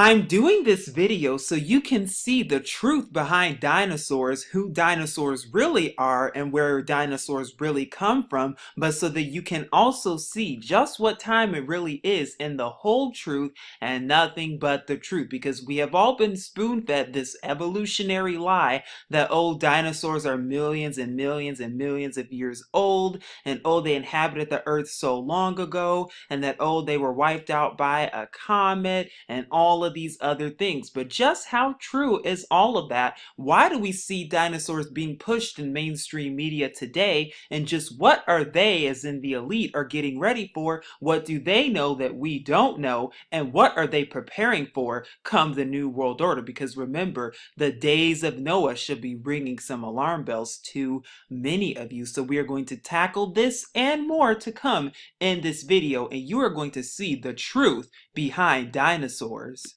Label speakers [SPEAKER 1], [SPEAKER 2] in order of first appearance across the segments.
[SPEAKER 1] I'm doing this video so you can see the truth behind dinosaurs, who dinosaurs really are, and where dinosaurs really come from, but so that you can also see just what time it really is and the whole truth and nothing but the truth. Because we have all been spoon-fed this evolutionary lie that, oh, dinosaurs are millions and millions and millions of years old, and oh, they inhabited the earth so long ago, and that, oh, they were wiped out by a comet, and all of these other things. But just how true is all of that? Why do we see dinosaurs being pushed in mainstream media today? And just what are they, as in the elite, are getting ready for? What do they know that we don't know? And what are they preparing for come the New World Order? Because remember, the days of Noah should be ringing some alarm bells to many of you. So we are going to tackle this and more to come in this video, and you are going to see the truth behind dinosaurs.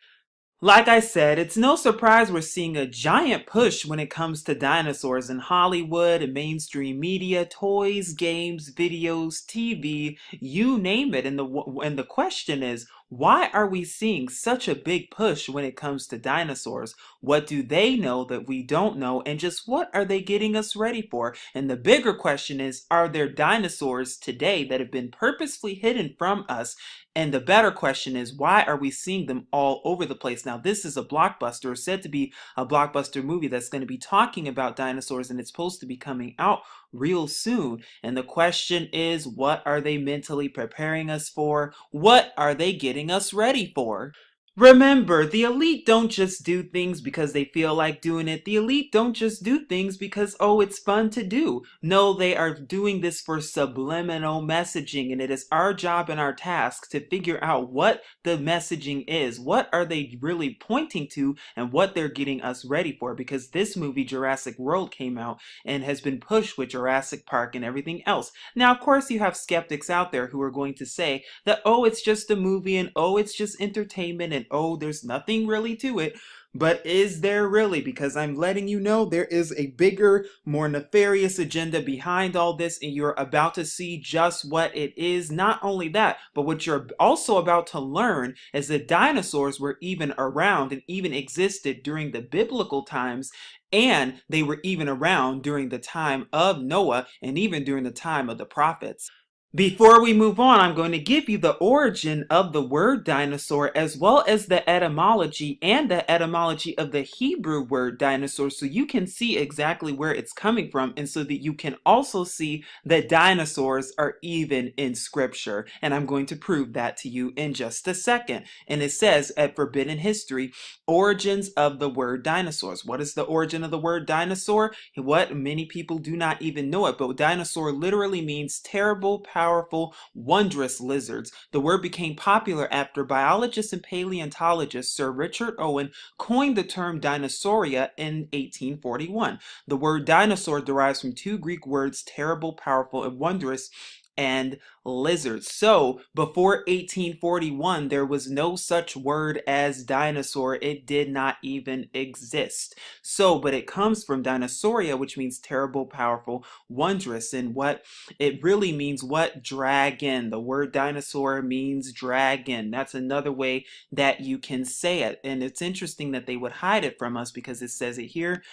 [SPEAKER 1] Like I said, it's no surprise we're seeing a giant push when it comes to dinosaurs in Hollywood and mainstream media, toys, games, videos, TV, you name it. And the question is, why are we seeing such a big push when it comes to dinosaurs? What do they know that we don't know? And just what are they getting us ready for? And the bigger question is, are there dinosaurs today that have been purposefully hidden from us? And the better question is, why are we seeing them all over the place? Now, this is a blockbuster, said to be a blockbuster movie that's going to be talking about dinosaurs, and it's supposed to be coming out real soon. And the question is, what are they mentally preparing us for? What are they getting us ready for? Remember, the elite don't just do things because they feel like doing it. The elite don't just do things because, oh, it's fun to do. No, they are doing this for subliminal messaging, and it is our job and our task to figure out what the messaging is. What are they really pointing to, and what they're getting us ready for? Because this movie, Jurassic World, came out and has been pushed with Jurassic Park and everything else. Now, of course, you have skeptics out there who are going to say that, oh, it's just a movie, and oh, it's just entertainment, and oh, there's nothing really to it. But is there really? Because I'm letting you know there is a bigger, more nefarious agenda behind all this, and you're about to see just what it is. Not only that, but what you're also about to learn is that dinosaurs were even around and even existed during the biblical times, and they were even around during the time of Noah and even during the time of the prophets. Before we move on, I'm going to give you the origin of the word dinosaur, as well as the etymology and the etymology of the Hebrew word dinosaur, so you can see exactly where it's coming from, and so that you can also see that dinosaurs are even in scripture. And I'm going to prove that to you in just a second. And it says at Forbidden History, origins of the word dinosaurs. What is the origin of the word dinosaur? What many people do not even know it, but dinosaur literally means terrible, powerful, wondrous lizards. The word became popular after biologist and paleontologist Sir Richard Owen coined the term dinosauria in 1841. The word dinosaur derives from two Greek words, terrible, powerful, and wondrous, and lizards. So before 1841, there was no such word as dinosaur. It did not even exist. So, but it comes from dinosauria, which means terrible, powerful, wondrous. And what it really means, what? Dragon. The word dinosaur means dragon. That's another way that you can say it. And it's interesting that they would hide it from us, because it says it here.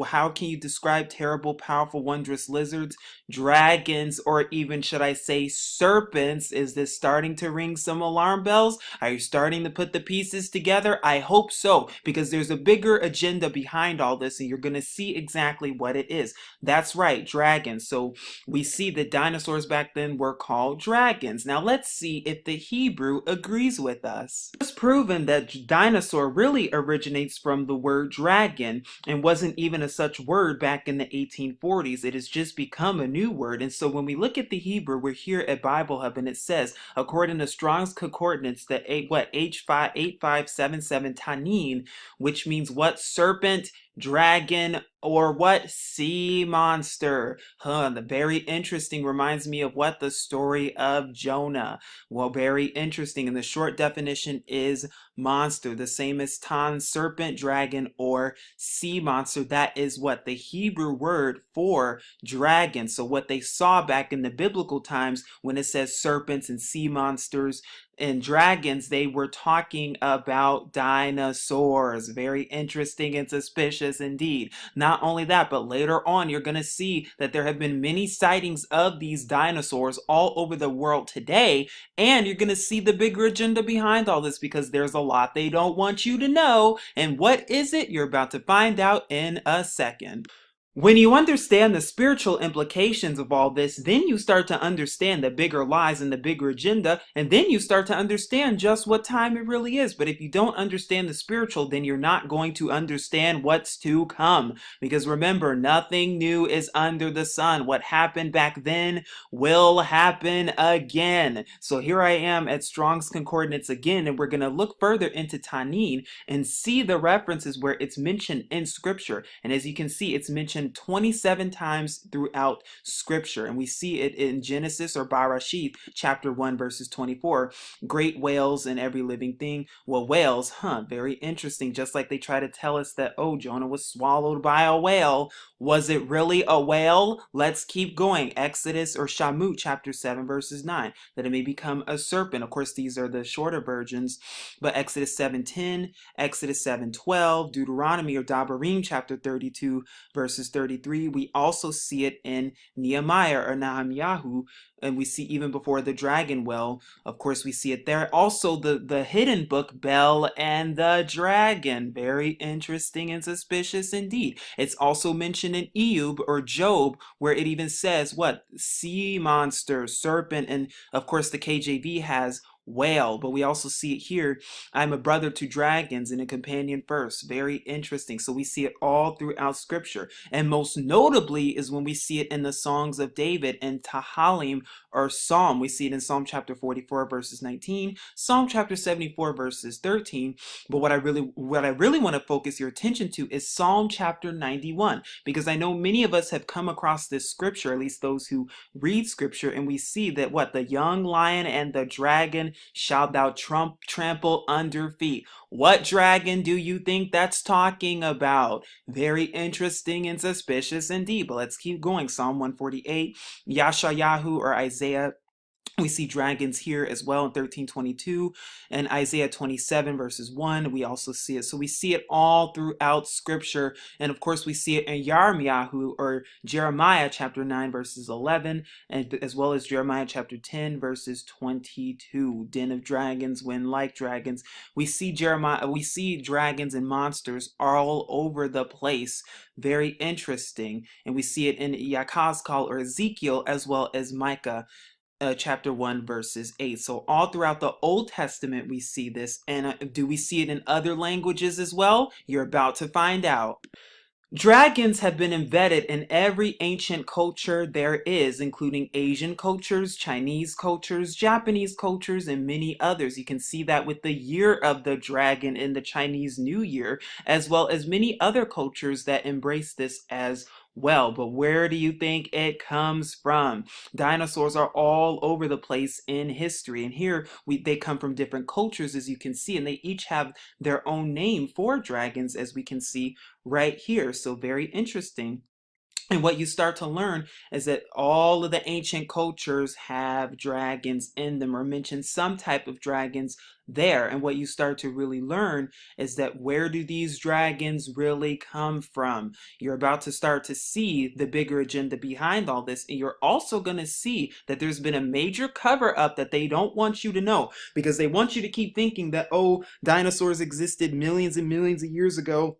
[SPEAKER 1] How can you describe terrible, powerful, wondrous lizards? Dragons, or even should I say serpents? Is this starting to ring some alarm bells? Are you starting to put the pieces together? I hope so, because there's a bigger agenda behind all this, and you're going to see exactly what it is. That's right, dragons. So we see that dinosaurs back then were called dragons. Now let's see if the Hebrew agrees with us. It's proven that dinosaur really originates from the word dragon and wasn't even a such word back in the 1840s. It has just become a new word. And so when we look at the Hebrew, we're here at Bible Hub, and it says, according to Strong's Concordance, that H8577 tanin, which means what? Serpent, dragon, or what? Sea monster. The very interesting, reminds me of what? The story of Jonah. Well, very interesting. And the short definition is monster, the same as tan, serpent, dragon, or sea monster. That is what? The Hebrew word for dragon. So what they saw back in the biblical times when it says serpents and sea monsters, and dragons, they were talking about dinosaurs. Very interesting and suspicious indeed. Not only that, but later on, you're going to see that there have been many sightings of these dinosaurs all over the world today. And you're going to see the bigger agenda behind all this because there's a lot they don't want you to know. And what is it? You're about to find out in a second. When you understand the spiritual implications of all this, then you start to understand the bigger lies and the bigger agenda, and then you start to understand just what time it really is. But if you don't understand the spiritual, then you're not going to understand what's to come. Because remember, nothing new is under the sun. What happened back then will happen again. So here I am at Strong's Concordance again, and we're going to look further into Tanin and see the references where it's mentioned in Scripture. And as you can see, it's mentioned 27 times throughout Scripture. And we see it in Genesis or Barashith, chapter 1, verses 24. Great whales and every living thing. Well, whales, very interesting. Just like they try to tell us that, oh, Jonah was swallowed by a whale. Was it really a whale? Let's keep going. Exodus or Shamut, chapter 7, verses 9. That it may become a serpent. Of course, these are the shorter versions. But Exodus 7:10, Exodus 7:12, Deuteronomy or Dabarim, chapter 32, verses 33. We also see it in Nehemiah or Nehemiah, and we see even before the dragon well. Of course, we see it there. Also, the hidden book, Bel and the Dragon. Very interesting and suspicious indeed. It's also mentioned in Eub or Job, where it even says, what? Sea monster, serpent, and of course the KJV has whale, but we also see it here. I'm a brother to dragons and a companion first. Very interesting. So we see it all throughout Scripture. And most notably is when we see it in the songs of David and Tahalim or Psalm. We see it in Psalm chapter 44 verses 19, Psalm chapter 74 verses 13. But what I really want to focus your attention to is Psalm chapter 91, because I know many of us have come across this scripture, at least those who read Scripture, and we see that what? The young lion and the dragon shalt thou trample under feet. What dragon do you think that's talking about? Very interesting and suspicious indeed. But let's keep going. Psalm 148, Yashayahu or Isaiah. We see dragons here as well in 13:22 and Isaiah 27 verses 1. We also see it. So we see it all throughout Scripture. And of course, we see it in Yarmiyahu or Jeremiah chapter 9 verses 11, and as well as Jeremiah chapter 10 verses 22. Den of dragons, when like dragons. We see dragons and monsters all over the place. Very interesting. And we see it in Yakazkal or Ezekiel as well as Micah chapter 1 verses 8. So all throughout the Old Testament we see this. And do we see it in other languages as well? You're about to find out. Dragons have been embedded in every ancient culture there is, including Asian cultures, Chinese cultures, Japanese cultures, and many others. You can see that with the year of the dragon in the Chinese New Year, as well as many other cultures that embrace this as well. But where do you think it comes from? Dinosaurs are all over the place in history, and here they come from different cultures, as you can see, and they each have their own name for dragons, as we can see right here. So very interesting. And what you start to learn is that all of the ancient cultures have dragons in them or mention some type of dragons there. And what you start to really learn is that where do these dragons really come from? You're about to start to see the bigger agenda behind all this. And you're also going to see that there's been a major cover up that they don't want you to know, because they want you to keep thinking that, oh, dinosaurs existed millions and millions of years ago,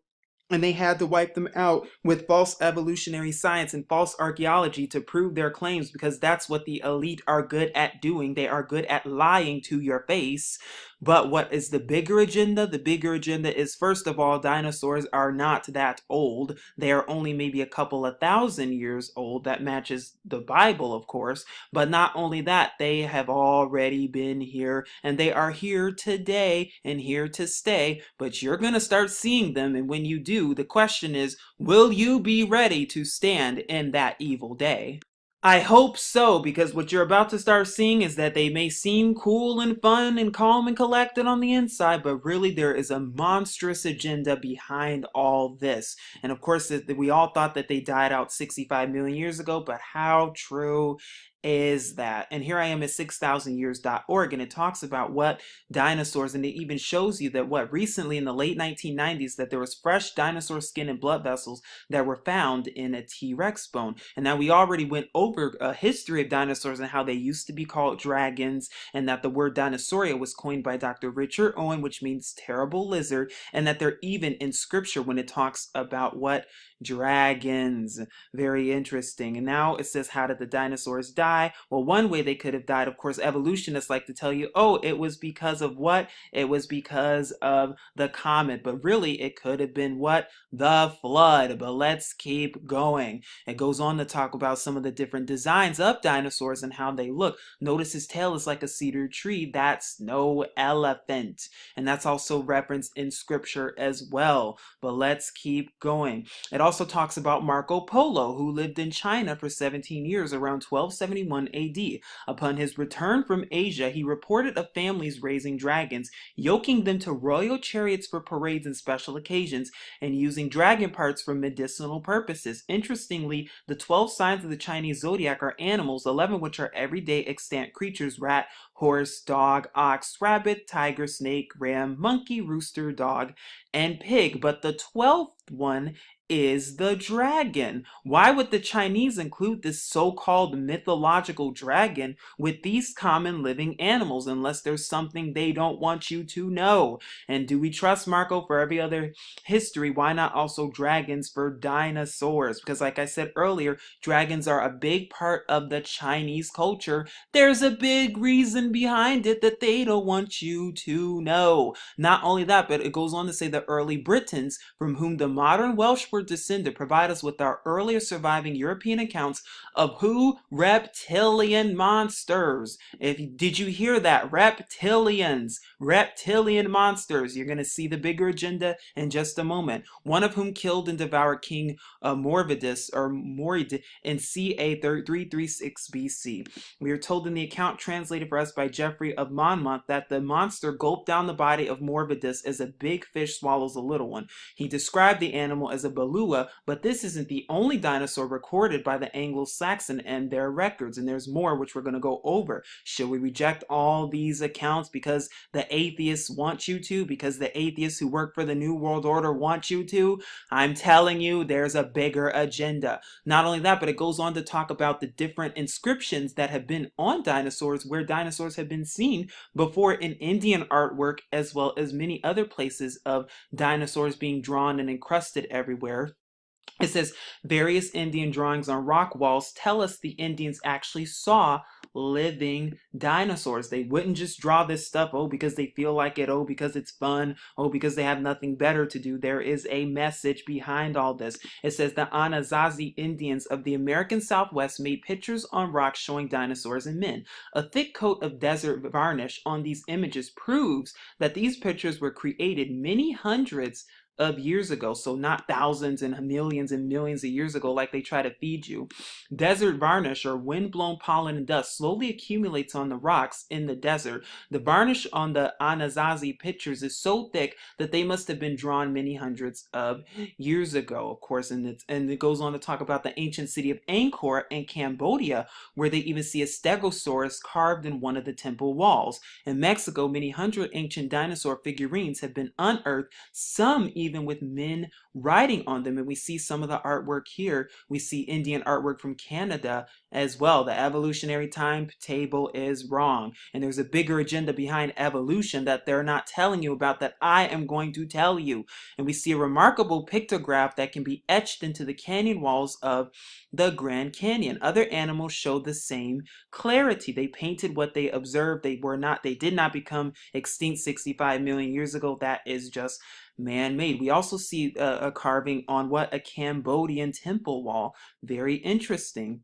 [SPEAKER 1] and they had to wipe them out with false evolutionary science and false archaeology to prove their claims, because that's what the elite are good at doing. They are good at lying to your face. But what is the bigger agenda? The bigger agenda is, first of all, dinosaurs are not that old. They are only maybe a couple of thousand years old. That matches the Bible, of course. But not only that, they have already been here, and they are here today and here to stay. But you're going to start seeing them, and when you do, the question is, will you be ready to stand in that evil day? I hope so, because what you're about to start seeing is that they may seem cool and fun and calm and collected on the inside, but really there is a monstrous agenda behind all this. And of course, we all thought that they died out 65 million years ago, but how true is that? And here I am at 6000years.org, and it talks about what dinosaurs, and it even shows you that what recently in the late 1990s that there was fresh dinosaur skin and blood vessels that were found in a T-Rex bone. And now we already went over a history of dinosaurs and how they used to be called dragons, and that the word dinosauria was coined by Dr. Richard Owen, which means terrible lizard, and that they're even in scripture when it talks about what dragons. Very interesting. And now it says, how did the dinosaurs die? Well, one way they could have died, of course, evolutionists like to tell you, oh, it was because of what? It was because of the comet. But really, it could have been what? The flood. But let's keep going. It goes on to talk about some of the different designs of dinosaurs and how they look. Notice his tail is like a cedar tree. That's no elephant. And that's also referenced in scripture as well. But let's keep going. It also talks about Marco Polo, who lived in China for 17 years around 1271 AD. Upon his return from Asia, he reported of families raising dragons, yoking them to royal chariots for parades and special occasions, and using dragon parts for medicinal purposes. Interestingly, the 12 signs of the Chinese zodiac are animals, 11 which are everyday extant creatures: rat, horse, dog, ox, rabbit, tiger, snake, ram, monkey, rooster, dog, and pig. But the 12th one is the dragon. Why would the Chinese include this so-called mythological dragon with these common living animals unless there's something they don't want you to know? And do we trust Marco for every other history? Why not also dragons for dinosaurs? Because like I said earlier, dragons are a big part of the Chinese culture. There's a big reason behind it that they don't want you to know. Not only that, but it goes on to say the early Britons, from whom the modern Welsh were descended, provide us with our earlier surviving European accounts of who? Reptilian monsters. Did you hear that? Reptilians. Reptilian monsters. You're going to see the bigger agenda in just a moment. One of whom killed and devoured King Morvidus or Morid in ca 336 BC. We are told in the account translated for us by Geoffrey of Monmouth that the monster gulped down the body of Morvidus as a big fish swallows a little one. He described the animal as a beluga, but this isn't the only dinosaur recorded by the Anglo-Saxon and their records, and there's more which we're going to go over. Should we reject all these accounts because the atheists want you to? Because the atheists who work for the New World Order want you to? I'm telling you, there's a bigger agenda. Not only that, but it goes on to talk about the different inscriptions that have been on dinosaurs, where dinosaurs have been seen before in Indian artwork, as well as many other places of dinosaurs being drawn and encrusted everywhere. It says various Indian drawings on rock walls tell us the Indians actually saw living dinosaurs. They wouldn't just draw this stuff, oh, because they feel like it, oh, because it's fun, oh, because they have nothing better to do. There is a message behind all this. It says the Anasazi Indians of the American Southwest made pictures on rocks showing dinosaurs and men. A thick coat of desert varnish on these images proves that these pictures were created many hundreds of years ago, so not thousands and millions of years ago like they try to feed you. Desert varnish, or wind-blown pollen and dust, slowly accumulates on the rocks in the desert. The varnish on the Anasazi pictures is so thick that they must have been drawn many hundreds of years ago, of course. And it goes on to talk about the ancient city of Angkor in Cambodia, where they even see a stegosaurus carved in one of the temple walls. In Mexico, many hundred ancient dinosaur figurines have been unearthed, some even with men riding on them. And we see some of the artwork here. We see Indian artwork from Canada as well. The evolutionary timetable is wrong. And there's a bigger agenda behind evolution that they're not telling you about that I am going to tell you. And we see a remarkable pictograph that can be etched into the canyon walls of the Grand Canyon. Other animals show the same clarity. They painted what they observed. They did not become extinct 65 million years ago. That is just man-made. We also see a carving on what? A Cambodian temple wall. Very interesting.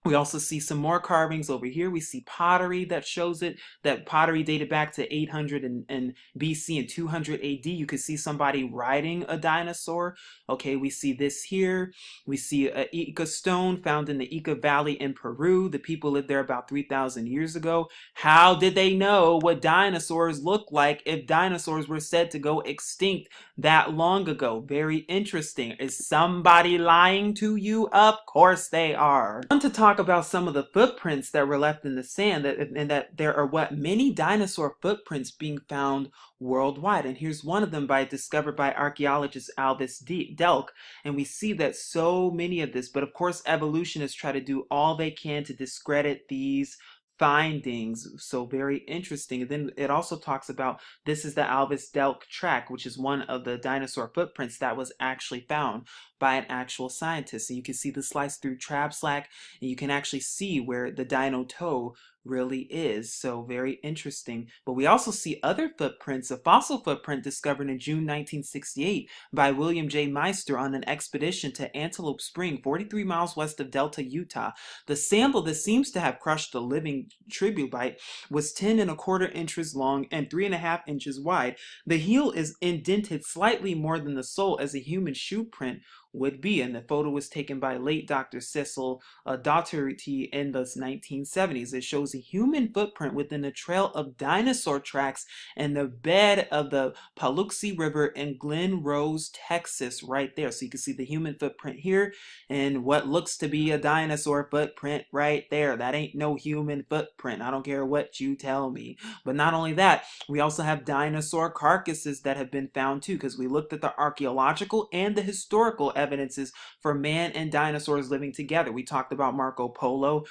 [SPEAKER 1] We also see some more carvings over here. We see pottery that shows it. That pottery dated back to 800 and BC and 200 AD. You could see somebody riding a dinosaur. Okay, we see this here. We see a Ica stone found in the Ica Valley in Peru. The people lived there about 3,000 years ago. How did they know what dinosaurs look like if dinosaurs were said to go extinct that long ago? Very interesting. Is somebody lying to you? Of course they are. I want to talk talk about some of the footprints that were left in the sand, and that there are what many dinosaur footprints being found worldwide. And here's one of them discovered by archaeologist Alvis Delk. And we see that so many of this, but of course evolutionists try to do all they can to discredit these findings. So very interesting. And then it also talks about this is the Alvis Delk track, which is one of the dinosaur footprints that was actually found by an actual scientist. And you can see the slice through trap slack, and you can actually see where the dino toe really is. So very interesting. But we also see other footprints, a fossil footprint discovered in June 1968 by William J. Meister on an expedition to Antelope Spring, 43 miles west of Delta, Utah. The sample that seems to have crushed a living trilobite was 10 1/4 inches long and 3.5 inches wide. The heel is indented slightly more than the sole as a human shoe print would be, and the photo was taken by late Dr. Cecil Dougherty in the 1970s. It shows a human footprint within a trail of dinosaur tracks in the bed of the Paluxy River in Glen Rose, Texas, right there. So you can see the human footprint here and what looks to be a dinosaur footprint right there. That ain't no human footprint. I don't care what you tell me. But not only that, we also have dinosaur carcasses that have been found too, because we looked at the archaeological and the historical evidences for man and dinosaurs living together. We talked about Marco Polo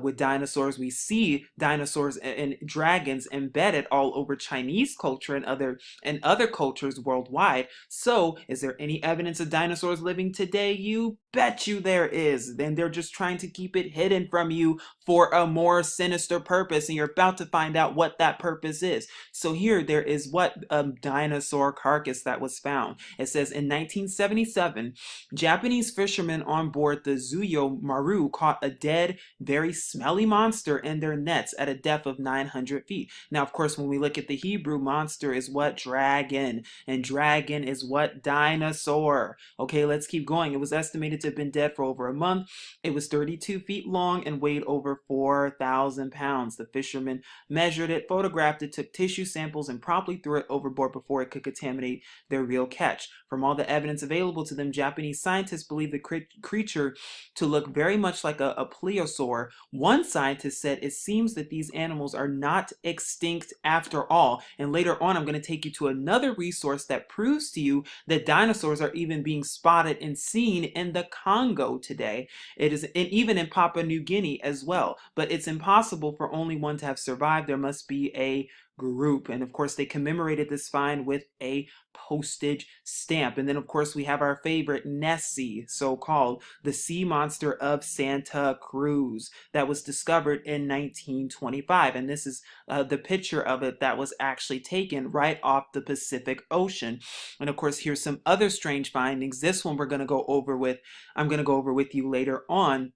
[SPEAKER 1] with dinosaurs. We see dinosaurs and dragons embedded all over Chinese culture and other cultures worldwide. So, is there any evidence of dinosaurs living today? You bet you there is. Then they're just trying to keep it hidden from you for a more sinister purpose, and you're about to find out what that purpose is. So here there is what a dinosaur carcass that was found. It says in 1977, Japanese fishermen on board the Zuyo Maru caught a dead, very smelly monster in their nets at a depth of 900 feet. Now, of course, when we look at the Hebrew, monster is what? Dragon. And dragon is what? Dinosaur. Okay, let's keep going. It was estimated to have been dead for over a month. It was 32 feet long and weighed over 4,000 pounds. The fishermen measured it, photographed it, took tissue samples, and promptly threw it overboard before it could contaminate their real catch. From all the evidence available to them, Japanese scientists believe the creature to look very much like a plesiosaur. One scientist said it seems that these animals are not extinct after all. And later on, I'm going to take you to another resource that proves to you that dinosaurs are even being spotted and seen in the Congo today. It is, and even in Papua New Guinea as well. But it's impossible for only one to have survived. There must be a group. And of course, they commemorated this find with a postage stamp. And then, of course, we have our favorite Nessie, so-called the sea monster of Santa Cruz, that was discovered in 1925. And this is the picture of it that was actually taken right off the Pacific Ocean. And of course, here's some other strange findings. This one I'm going to go over with you later on.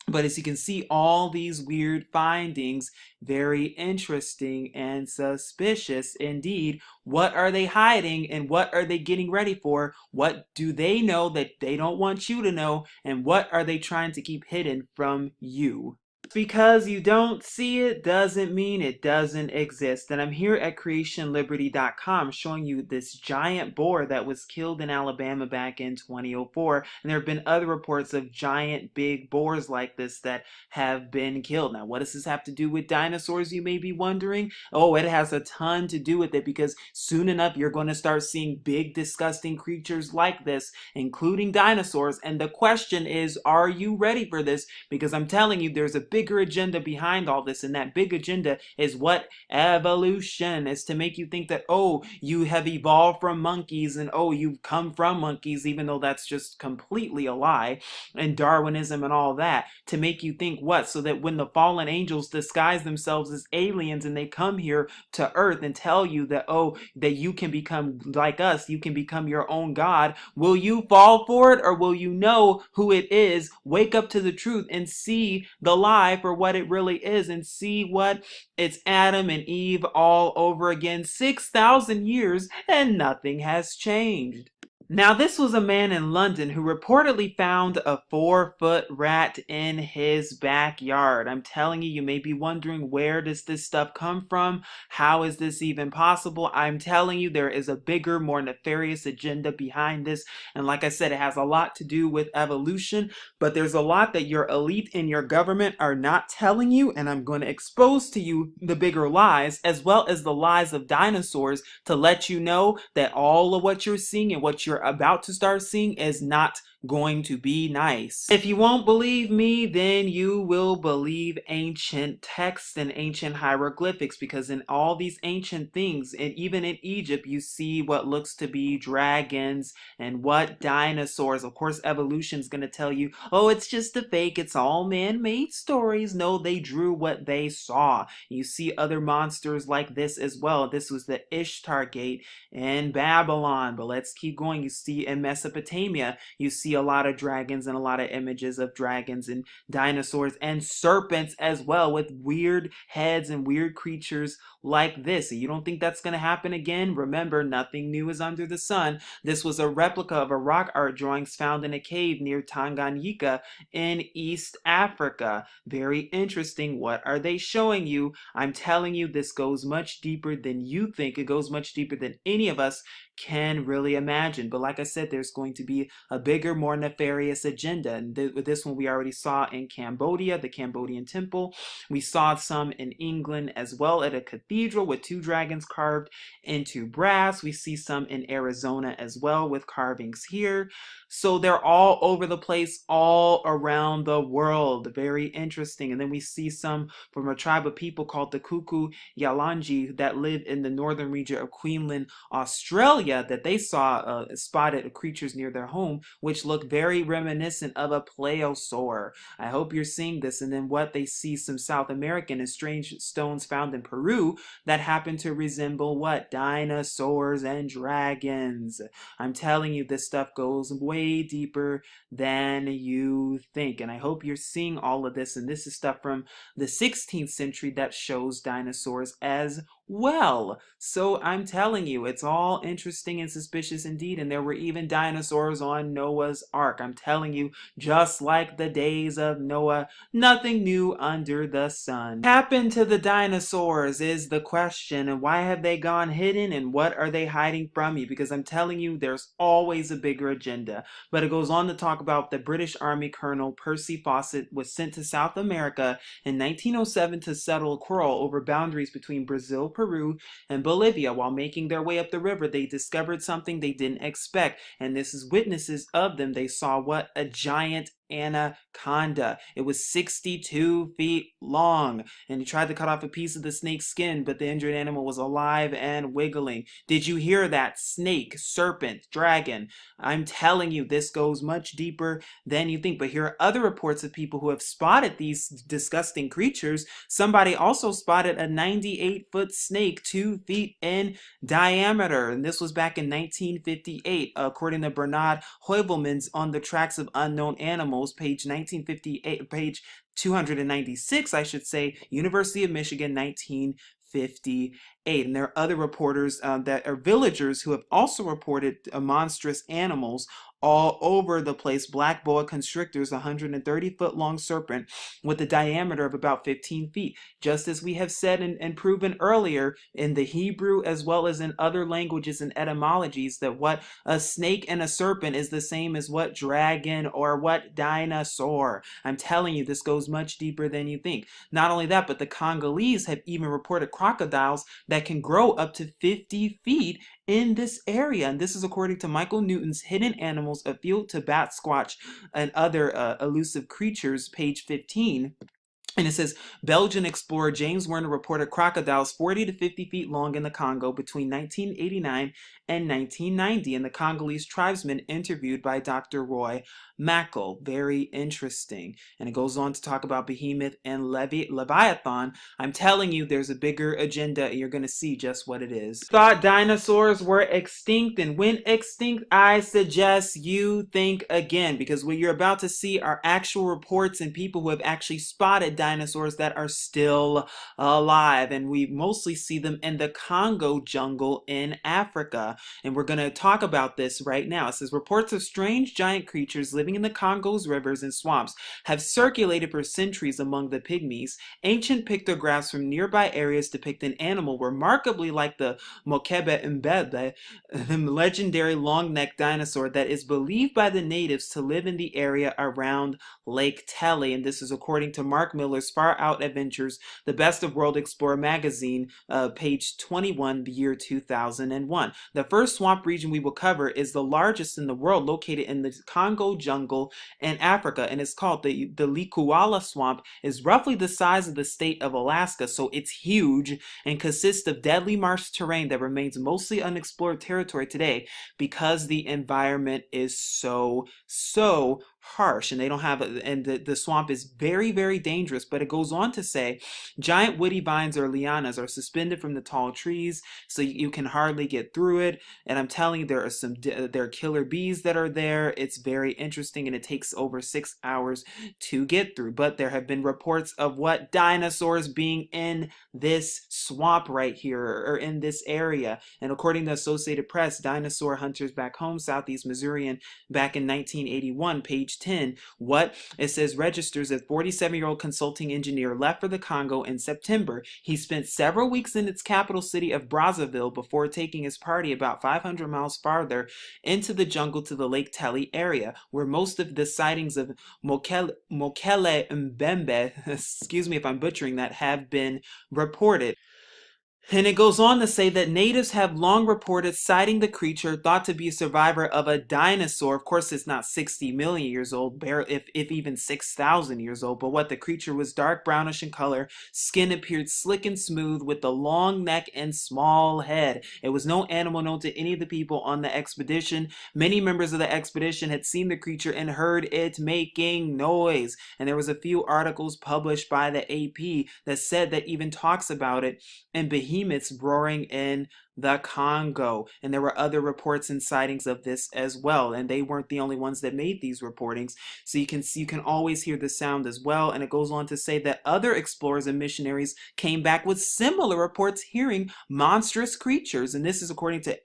[SPEAKER 1] But as you can see, all these weird findings, very interesting and suspicious indeed. What are they hiding and what are they getting ready for? What do they know that they don't want you to know? And what are they trying to keep hidden from you? Because you don't see it doesn't mean it doesn't exist. And I'm here at creationliberty.com showing you this giant boar that was killed in Alabama back in 2004. And there have been other reports of giant big boars like this that have been killed. Now, what does this have to do with dinosaurs, you may be wondering? Oh, it has a ton to do with it, because soon enough you're going to start seeing big disgusting creatures like this, including dinosaurs. And the question is, are you ready for this? Because I'm telling you, there's a bigger agenda behind all this, and that big agenda is what? Evolution. Is to make you think that, oh, you have evolved from monkeys, and oh, you've come from monkeys, even though that's just completely a lie, and Darwinism and all that, to make you think what? So that when the fallen angels disguise themselves as aliens and they come here to earth and tell you that, oh, that you can become like us, you can become your own God, will you fall for it, or will you know who it is, wake up to the truth, and see the lie for what it really is, and see what? It's Adam and Eve all over again, 6,000 years, and nothing has changed. Now, this was a man in London who reportedly found a 4-foot rat in his backyard. I'm telling you, you may be wondering, where does this stuff come from? How is this even possible? I'm telling you, there is a bigger, more nefarious agenda behind this. And like I said, it has a lot to do with evolution, but there's a lot that your elite in your government are not telling you. And I'm going to expose to you the bigger lies, as well as the lies of dinosaurs, to let you know that all of what you're seeing and what you're about to start seeing is not going to be nice. If you won't believe me, then you will believe ancient texts and ancient hieroglyphics, because in all these ancient things, and even in Egypt, you see what looks to be dragons and what dinosaurs. Of course, evolution is going to tell you, oh, it's just a fake, it's all man-made stories. No, they drew what they saw. You see other monsters like this as well. This was the Ishtar Gate in Babylon. But let's keep going. You see in Mesopotamia, you see a lot of dragons and a lot of images of dragons and dinosaurs and serpents as well, with weird heads and weird creatures like this. You don't think that's going to happen again? Remember, nothing new is under the sun. This was a replica of a rock art drawings found in a cave near Tanganyika in East Africa. Very interesting. What are they showing you? I'm telling you, this goes much deeper than you think. It goes much deeper than any of us can really imagine. But like I said, there's going to be a bigger, more nefarious agenda. And this one we already saw in Cambodia, the Cambodian temple. We saw some in England as well at a cathedral with 2 dragons carved into brass. We see some in Arizona as well with carvings here. So they're all over the place, all around the world. Very interesting. And then we see some from a tribe of people called the Kuku Yalanji that live in the northern region of Queensland, Australia, that they saw spotted creatures near their home, which look very reminiscent of a plesiosaur. I hope you're seeing this. And then what they see, some South American and strange stones found in Peru that happen to resemble what? Dinosaurs and dragons. I'm telling you, this stuff goes way deeper than you think. And I hope you're seeing all of this. And this is stuff from the 16th century that shows dinosaurs as well. So I'm telling you, it's all interesting and suspicious indeed. And there were even dinosaurs on Noah's Ark. I'm telling you, just like the days of Noah, nothing new under the sun. What happened to the dinosaurs is the question. And why have they gone hidden? And what are they hiding from you? Because I'm telling you, there's always a bigger agenda. But it goes on to talk about the British Army Colonel Percy Fawcett was sent to South America in 1907 to settle a quarrel over boundaries between Brazil, Peru, and Bolivia. While making their way up the river, they discovered something they didn't expect. And this is witnesses of them. They saw what? A giant anaconda. It was 62 feet long, and he tried to cut off a piece of the snake's skin, but the injured animal was alive and wiggling. Did you hear that? Snake, serpent, dragon. I'm telling you, this goes much deeper than you think. But here are other reports of people who have spotted these disgusting creatures. Somebody also spotted a 98-foot snake, 2 feet in diameter, and this was back in 1958, according to Bernard Heuvelmans on the Tracks of Unknown Animals, page 1958, page 296, I should say, University of Michigan, 1958. And there are other reporters that are villagers who have also reported monstrous animals all over the place. Black boa constrictors, 130-foot long serpent with a diameter of about 15 feet. Just as we have said and proven earlier in the Hebrew as well as in other languages and etymologies, that what a snake and a serpent is the same as what dragon or what dinosaur. I'm telling you, this goes much deeper than you think. Not only that, but the Congolese have even reported crocodiles that can grow up to 50 feet in this area. And this is according to Michael Newton's Hidden Animals, A Field to Bat, Squatch, and Other Elusive Creatures, page 15. And it says, Belgian explorer James Werner reported crocodiles 40 to 50 feet long in the Congo between 1989 and 1990. And the Congolese tribesmen interviewed by Dr. Roy Mackel. Very interesting. And it goes on to talk about Behemoth and Leviathan. I'm telling you, there's a bigger agenda. You're going to see just what it is. Thought dinosaurs were extinct and went extinct? I suggest you think again, because what you're about to see are actual reports and people who have actually spotted dinosaurs that are still alive. And we mostly see them in the Congo jungle in Africa. Africa. And we're going to talk about this right now. It says reports of strange giant creatures living in the Congo's rivers and swamps have circulated for centuries among the pygmies. Ancient pictographs from nearby areas depict an animal remarkably like the Mokebe Mbebe, the legendary long-necked dinosaur that is believed by the natives to live in the area around Lake Telly. And this is according to Mark Miller's Far Out Adventures, the Best of World Explorer magazine, page 21, the year 2001. The first swamp region we will cover is the largest in the world, located in the Congo jungle in Africa, and it's called the Likuala Swamp. Is roughly the size of the state of Alaska, so it's huge and consists of deadly marsh terrain that remains mostly unexplored territory today because the environment is so harsh, and they don't have and the swamp is very dangerous. But it goes on to say giant woody vines or lianas are suspended from the tall trees, so you can hardly get through it. And I'm telling you, there are killer bees that are there. It's very interesting, and it takes over 6 hours to get through. But there have been reports of what dinosaurs being in this swamp right here, or in this area. And according to Associated Press, dinosaur hunters back home, Southeast Missourian, back in 1981, page 10, what it says registers a 47-year-old consulting engineer left for the Congo in September. He spent several weeks in its capital city of Brazzaville before taking his party about 500 miles farther into the jungle to the Lake Telly area, where most of the sightings of Mokele Mbembe, excuse me if I'm butchering that, have been reported. And it goes on to say that natives have long reported sighting the creature thought to be a survivor of a dinosaur. Of course, it's not 60 million years old, if even 6,000 years old. But what the creature was dark brownish in color, skin appeared slick and smooth with a long neck and small head. It was no animal known to any of the people on the expedition. Many members of the expedition had seen the creature and heard it making noise. And there was a few articles published by the AP that said that even talks about it and behemoths roaring in the Congo. And there were other reports and sightings of this as well, and they weren't the only ones that made these reportings. So you can always hear the sound as well. And it goes on to say that other explorers and missionaries came back with similar reports hearing monstrous creatures. And this is according to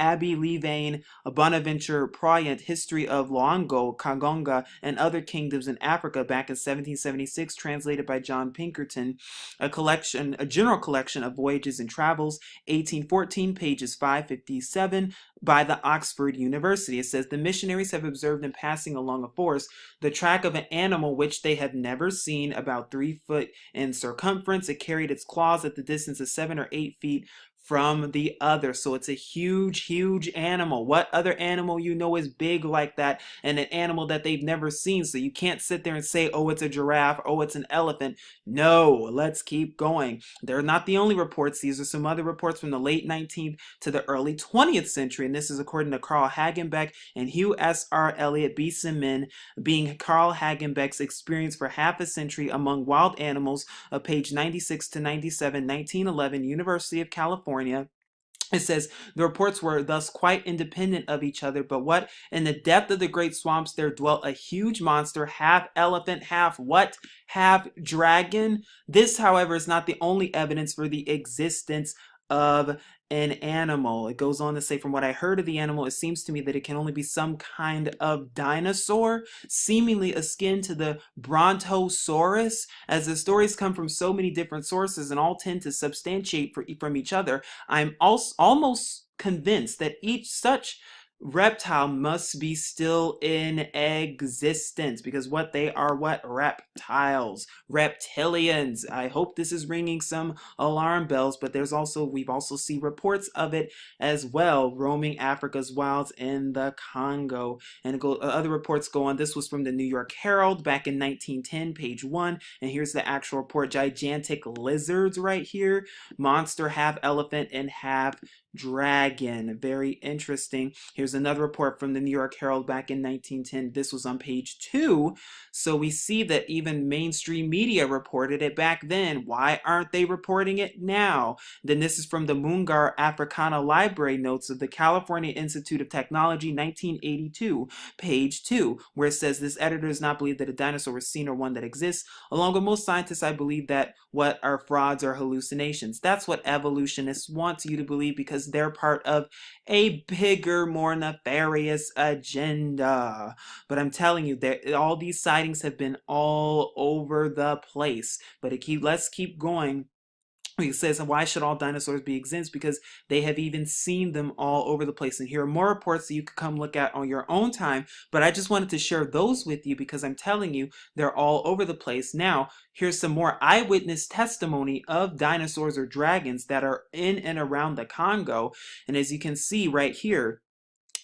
[SPEAKER 1] Abby Levane, Bonaventure Proyant, History of Luango, Kagonga, and Other Kingdoms in Africa back in 1776, translated by John Pinkerton, a general collection of voyages and travels, 1814, pages 557, by the Oxford University. It says the missionaries have observed in passing along a forest the track of an animal which they had never seen, about 3 foot in circumference. It carried its claws at the distance of 7 or 8 feet from the other. So it's a huge animal. What other animal you know is big like that, and an animal that they've never seen? So you can't sit there and say, oh, it's a giraffe, oh, it's an elephant. No, let's keep going. They're not the only reports. These are some other reports from the late 19th to the early 20th century, and this is according to Carl Hagenbeck and Hugh S.R. Elliott B. Simin, being Carl Hagenbeck's experience for half a century among wild animals, page 96 to 97, 1911, University of California. It says the reports were thus quite independent of each other, but what in the depth of the great swamps there dwelt a huge monster, half elephant, half dragon. This, however, is not the only evidence for the existence of an animal. It goes on to say, from what I heard of the animal, it seems to me that it can only be some kind of dinosaur, seemingly akin to the Brontosaurus. As the stories come from so many different sources and all tend to substantiate from each other, I'm also almost convinced that each such reptile must be still in existence, because what they are, what? Reptiles, reptilians. I hope this is ringing some alarm bells, but we've also seen reports of it as well, roaming Africa's wilds in the Congo. And other reports go on. This was from the New York Herald back in 1910, page 1, and here's the actual report. Gigantic lizards right here, monster, half elephant and half dragon. Very interesting. Here's another report from the New York Herald back in 1910. This was on page 2. So we see that even mainstream media reported it back then. Why aren't they reporting it now? Then this is from the Mungar Africana Library Notes of the California Institute of Technology, 1982, page 2, where it says this editor does not believe that a dinosaur was seen or one that exists. Along with most scientists, I believe that what are frauds are hallucinations. That's what evolutionists want you to believe, because because they're part of a bigger, more nefarious agenda. But I'm telling you that all these sightings have been all over the place. But let's keep going. It says, why should all dinosaurs be extinct? Because they have even seen them all over the place. And here are more reports that you could come look at on your own time. But I just wanted to share those with you because I'm telling you, they're all over the place. Now, here's some more eyewitness testimony of dinosaurs or dragons that are in and around the Congo. And as you can see right here,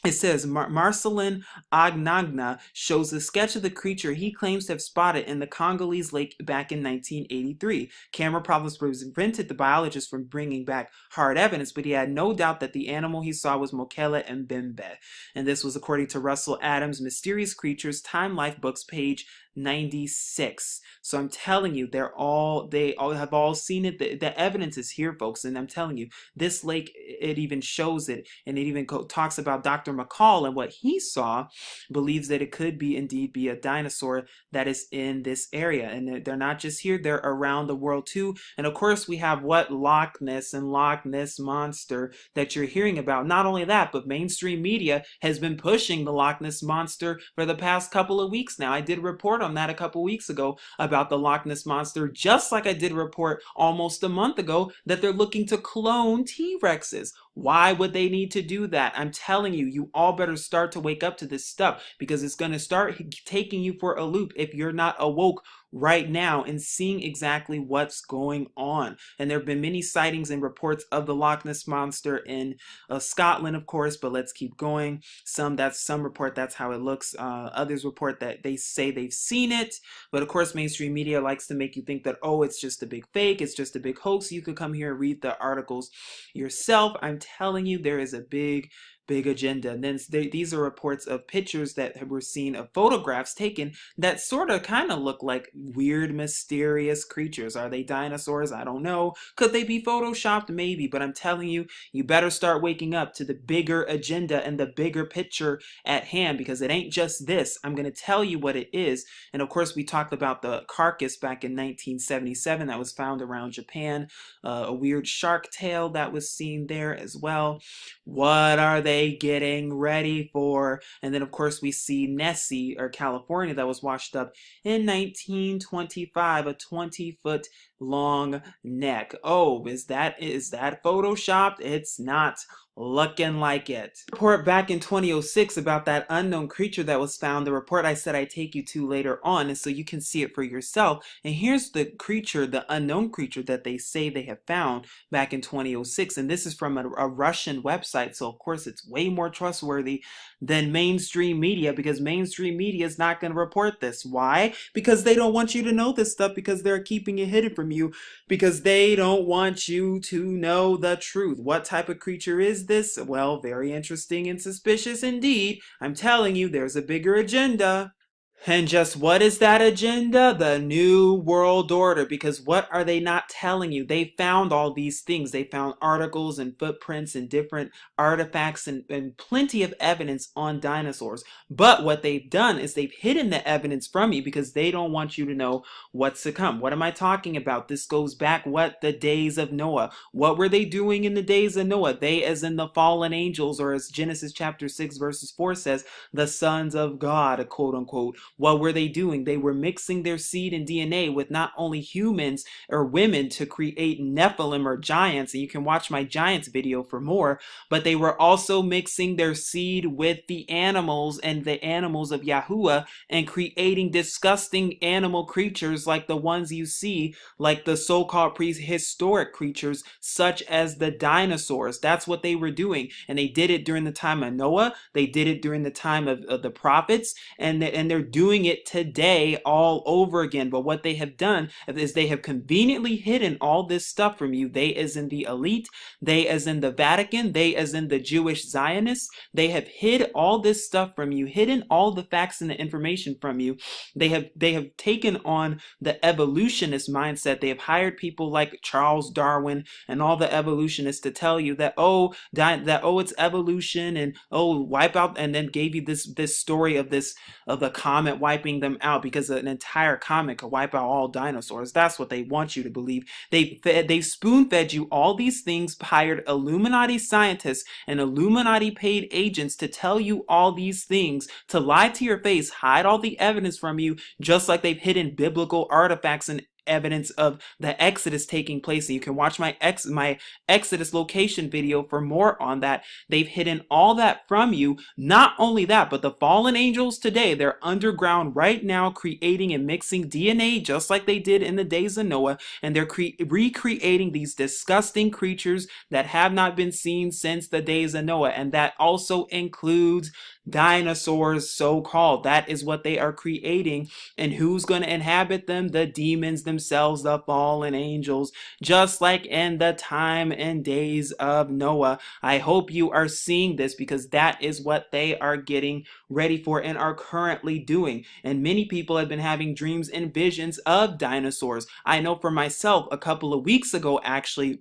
[SPEAKER 1] it says Marcelin Agnagna shows a sketch of the creature he claims to have spotted in the Congolese lake back in 1983. Camera problems prevented the biologist from bringing back hard evidence, but he had no doubt that the animal he saw was Mokele and Mbembe. And this was according to Russell Adams' Mysterious Creatures Time Life Books, page 96. So I'm telling you, they all have all seen it. The evidence is here, folks, and I'm telling you, this lake, it even shows it, and it even talks about Dr. McCall and what he saw, believes that it could be indeed be a dinosaur that is in this area. And they're not just here, they're around the world too. And of course, we have what Loch Ness and Loch Ness Monster that you're hearing about. Not only that, but mainstream media has been pushing the Loch Ness Monster for the past couple of weeks now. I did a report on that a couple weeks ago about the Loch Ness Monster, just like I did a report almost a month ago that they're looking to clone T-Rexes. Why would they need to do that? I'm telling you, you all better start to wake up to this stuff because it's going to start taking you for a loop if you're not awoke right now and seeing exactly what's going on. And there have been many sightings and reports of the Loch Ness Monster in Scotland, of course, but let's keep going. Some report that's how it looks. Others report that they say they've seen it, but of course mainstream media likes to make you think that, oh, it's just a big fake, it's just a big hoax. You could come here and read the articles yourself. I'm telling you, there is a big agenda. And then these are reports of pictures that were seen of photographs taken that sort of kind of look like weird, mysterious creatures. Are they dinosaurs? I don't know. Could they be photoshopped? Maybe. But I'm telling you, you better start waking up to the bigger agenda and the bigger picture at hand, because it ain't just this. I'm going to tell you what it is. And of course, we talked about the carcass back in 1977 that was found around Japan. A weird shark tail that was seen there as well. What are they getting ready for? And then of course we see Nessie, or California, that was washed up in 1925, a 20-foot long neck. Oh, is that photoshopped? It's not looking like it. Report back in 2006 about that unknown creature that was found. The report I said I'd take you to later on, and so you can see it for yourself. And here's the creature, the unknown creature that they say they have found back in 2006. And this is from a Russian website, so of course it's way more trustworthy than mainstream media, because mainstream media is not going to report this. Why? Because they don't want you to know this stuff, because they're keeping it hidden from you, because they don't want you to know the truth. What type of creature is this? Well, very interesting and suspicious indeed. I'm telling you, there's a bigger agenda. And just what is that agenda? The New World Order. Because what are they not telling you? They found all these things. They found articles and footprints and different artifacts and plenty of evidence on dinosaurs. But what they've done is they've hidden the evidence from you because they don't want you to know what's to come. What am I talking about? This goes back, the days of Noah. What were they doing in the days of Noah? They, as in the fallen angels, or as Genesis chapter 6 verses 4 says, the sons of God, quote unquote. What were they doing? They were mixing their seed and DNA with not only humans or women to create Nephilim, or giants, and you can watch my giants video for more, but they were also mixing their seed with the animals and the animals of Yahuwah and creating disgusting animal creatures like the ones you see, like the so-called prehistoric creatures such as the dinosaurs. That's what they were doing, and they did it during the time of Noah. They did it during the time of the prophets, and they're doing it today all over again. But what they have done is they have conveniently hidden all this stuff from you. They, as in the elite, they, as in the Vatican, they, as in the Jewish Zionists, they have hid all this stuff from you, hidden all the facts and the information from you. They have taken on the evolutionist mindset. They have hired people like Charles Darwin and all the evolutionists to tell you that it's evolution, and wipe out, and then gave you this story of the comet government wiping them out because an entire comet could wipe out all dinosaurs. That's what they want you to believe. They spoon fed you all these things, hired Illuminati scientists and Illuminati paid agents to tell you all these things, to lie to your face, hide all the evidence from you, just like they've hidden biblical artifacts and evidence of the Exodus taking place. And you can watch my Exodus location video for more on that. They've hidden all that from you. Not only that, but the fallen angels today, they're underground right now creating and mixing DNA just like they did in the days of Noah, and they're recreating these disgusting creatures that have not been seen since the days of Noah, and that also includes dinosaurs, so called. That is what they are creating. And who's going to inhabit them? The demons themselves, the fallen angels, just like in the time and days of Noah. I hope you are seeing this, because that is what they are getting ready for and are currently doing. And many people have been having dreams and visions of dinosaurs. I know for myself, a couple of weeks ago, actually,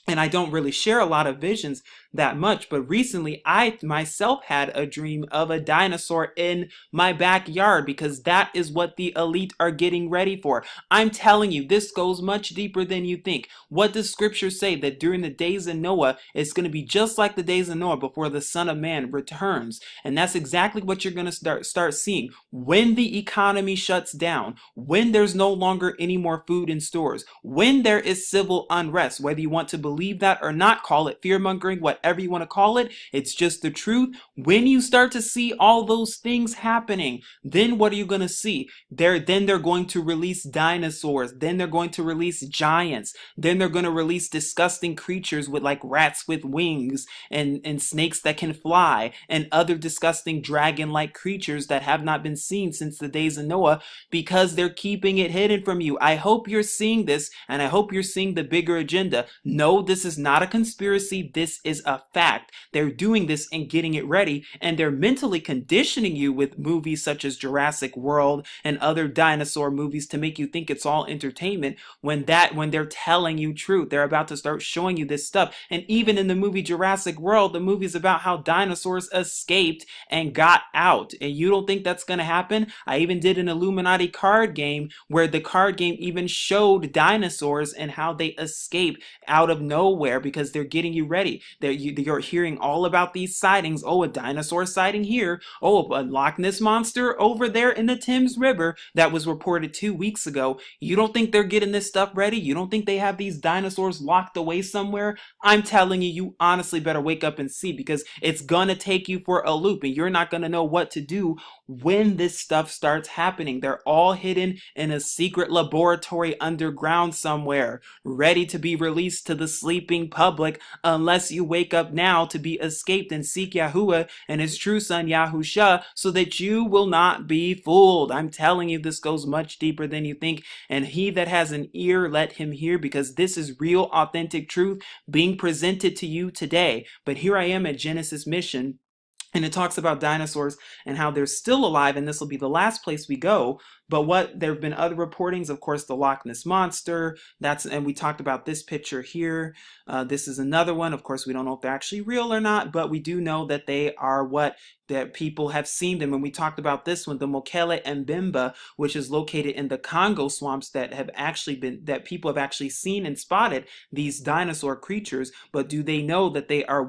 [SPEAKER 1] and I don't really share a lot of visions that much, but recently I myself had a dream of a dinosaur in my backyard, because that is what the elite are getting ready for. I'm telling you, this goes much deeper than you think. What does scripture say? That during the days of Noah, it's going to be just like the days of Noah before the Son of Man returns. And that's exactly what you're going to start seeing. When the economy shuts down, when there's no longer any more food in stores, when there is civil unrest, whether you want to believe that or not, call it fear-mongering, whatever you want to call it, it's just the truth. When you start to see all those things happening, then what are you going to see? Then they're going to release dinosaurs, then they're going to release giants, then they're going to release disgusting creatures with like rats with wings and snakes that can fly, and other disgusting dragon-like creatures that have not been seen since the days of Noah, because they're keeping it hidden from you. I hope you're seeing this, and I hope you're seeing the bigger agenda. No, this is not a conspiracy. This is a fact. They're doing this and getting it ready, and they're mentally conditioning you with movies such as Jurassic World and other dinosaur movies to make you think it's all entertainment, when they're telling you truth. They're about to start showing you this stuff. And even in the movie Jurassic World, the movie's about how dinosaurs escaped and got out. And you don't think that's going to happen? I even did an Illuminati card game where the card game even showed dinosaurs and how they escape out of nowhere, because they're getting you ready. You're hearing all about these sightings. Oh, a dinosaur sighting here. Oh, a Loch Ness monster over there in the Thames River that was reported 2 weeks ago. You don't think they're getting this stuff ready? You don't think they have these dinosaurs locked away somewhere? I'm telling you, you honestly better wake up and see, because it's gonna take you for a loop, and you're not gonna know what to do when this stuff starts happening. They're all hidden in a secret laboratory underground somewhere, ready to be released to the sleeping public, unless you wake up now to be escaped and seek Yahuwah and his true son Yahusha, so that you will not be fooled. I'm telling you, this goes much deeper than you think, and he that has an ear, let him hear, because this is real, authentic truth being presented to you today. But here I am at Genesis Mission, and it talks about dinosaurs and how they're still alive, and this will be the last place we go. But there have been other reportings, of course, the Loch Ness monster. And we talked about this picture here. This is another one. Of course, we don't know if they're actually real or not, but we do know that they are that people have seen them. And we talked about this one, the Mokele and Bimba, which is located in the Congo swamps, that people have actually seen and spotted these dinosaur creatures. But do they know that they are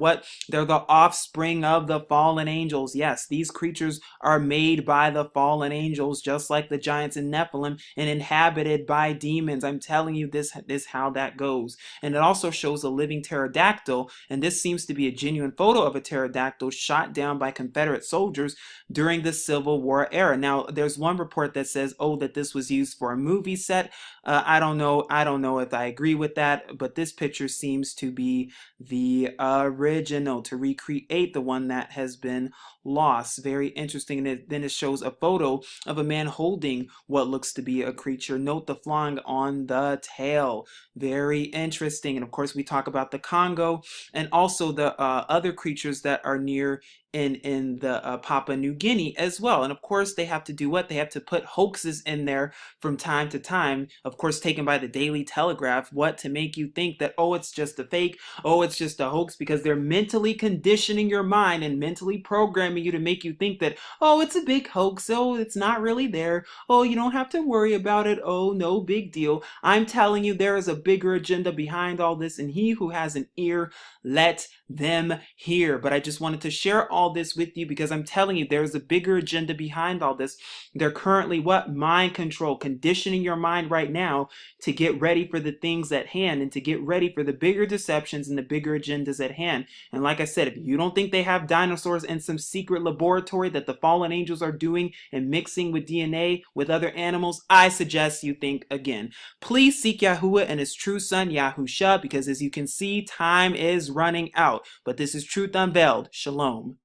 [SPEAKER 1] they're the offspring of the fallen angels? Yes, these creatures are made by the fallen angels, just like the giants and Nephilim, and inhabited by demons. I'm telling you, this is how that goes. And it also shows a living pterodactyl, and this seems to be a genuine photo of a pterodactyl shot down by Confederate soldiers during the Civil War era. Now, there's one report that says, oh, that this was used for a movie set. I don't know if I agree with that, but this picture seems to be the original, to recreate the one that has been lost. Very interesting. And then it shows a photo of a man holding what looks to be a creature. Note the flying on the tail. Very interesting. And of course, we talk about the Congo and also the other creatures that are near in the Papua New Guinea as well. And of course, they have to do what? They have to put hoaxes in there from time to time, of course, taken by the Daily Telegraph, what to make you think that, oh, it's just a fake, oh, it's just a hoax, because they're mentally conditioning your mind and mentally programming you to make you think that, oh, it's a big hoax, oh, it's not really there, oh, you don't have to worry about it, oh, no big deal. I'm telling you, there is a bigger agenda behind all this, and he who has an ear, let them hear. But I just wanted to share all this with you because I'm telling you, there's a bigger agenda behind all this. They're currently what? Mind control, conditioning your mind right now to get ready for the things at hand and to get ready for the bigger deceptions and the bigger agendas at hand. And like I said, if you don't think they have dinosaurs in some secret laboratory that the fallen angels are doing and mixing with DNA with other animals, I suggest you think again. Please seek Yahuwah and his true son Yahusha, because as you can see, time is running out. But this is Truth Unveiled. Shalom.